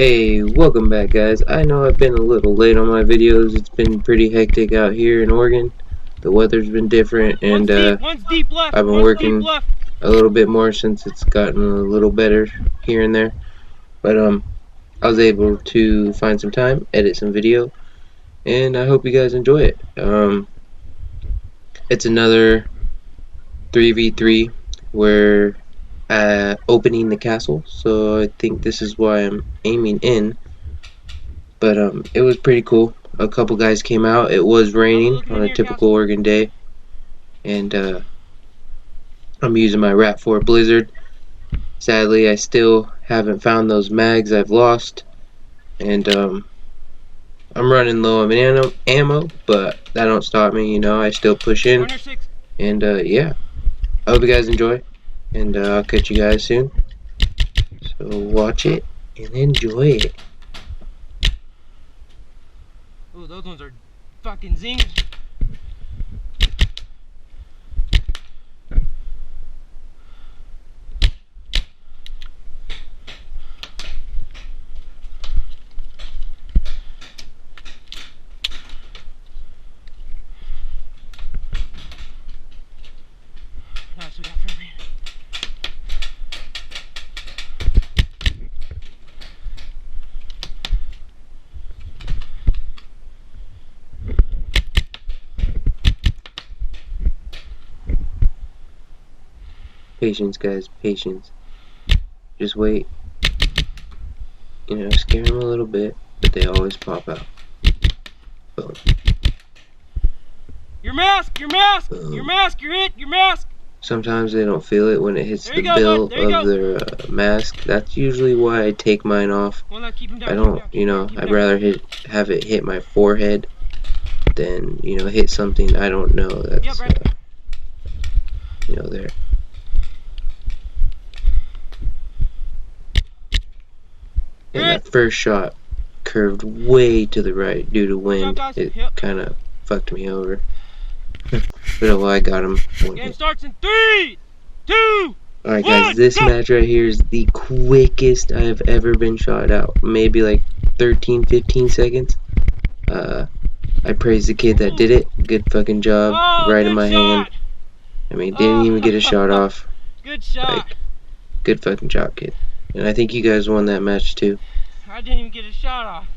Hey, welcome back guys. I know I've been a little late on my videos. It's been pretty hectic out here in Oregon. The weather's been different and one's deep left, I've been working a little bit more since it's gotten a little better here and there. But I was able to find some time, edit some video, and I hope you guys enjoy it. It's another 3v3 where opening the castle, so I think this is why I'm aiming in. But it was pretty cool. A couple guys came out. It was raining on a typical Oregon day, and I'm using my Rap4 Blizzard. Sadly, I still haven't found those mags I've lost, and I'm running low on ammo, but that don't stop me. You know, I still push in, and yeah. I hope you guys enjoy, and I'll catch you guys soon. So watch it and enjoy it. Oh, those ones are fucking zingers. Nice, we got for me. Patience, guys, patience. Just wait. You know, scare them a little bit, but they always pop out. Boom. Your mask! Your mask! Boom. Your mask! You're hit! Your mask! Sometimes they don't feel it when it hits the bill of their mask. That's usually why I take mine off. I don't, you know, I'd rather have it hit my forehead than, you know, hit something I don't know that's, you know, there. And that first shot curved way to the right due to wind. It kind of fucked me over. But well, I got him. Game starts in 3, 2, Alright guys, this match right here is the quickest I've ever been shot out. Maybe like 13-15 seconds. I praise the kid that did it. Good fucking job. Right in my hand. I mean, didn't even get a shot off. Good shot. Like, good fucking job, kid. And I think you guys won that match too. I didn't even get a shot off.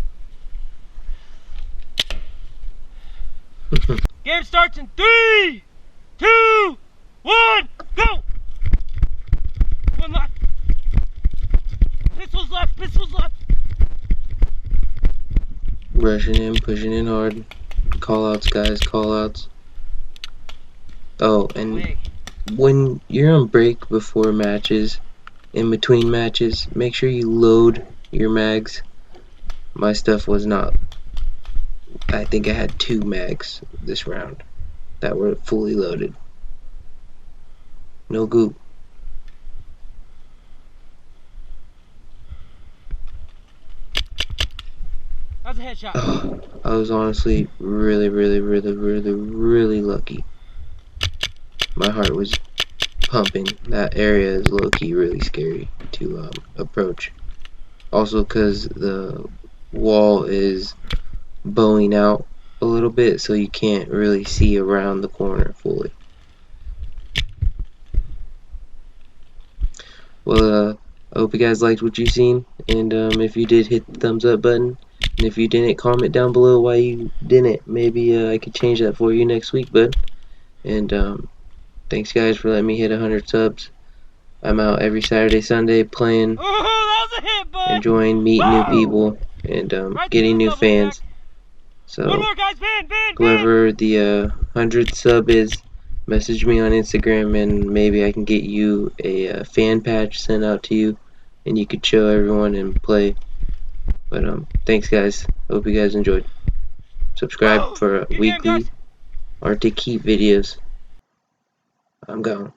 Game starts in 3, 2, 1, go! One left. Pistols left, pistols left. Rushing in, pushing in hard. Call outs, guys, call outs. Oh, and when you're on break before matches, in between matches, make sure you load your mags. My stuff was not. I think I had 2 mags this round that were fully loaded. No goop. That was a headshot. Oh, I was honestly really lucky. My heart was pumping. That area is low-key really scary to approach. Also because the wall is bowing out a little bit, so you can't really see around the corner fully. Well, I hope you guys liked what you seen, and if you did, hit the thumbs up button, and if you didn't, comment down below why you didn't. Maybe I could change that for you next week, bud. And thanks guys for letting me hit 100 subs. I'm out every Saturday, Sunday playing, enjoying meeting new people, and getting new fans. So whoever the 100th sub is, message me on Instagram and maybe I can get you a fan patch sent out to you and you could show everyone and play. But thanks guys. Hope you guys enjoyed. Subscribe for weekly Arctic Heat videos. I'm gone.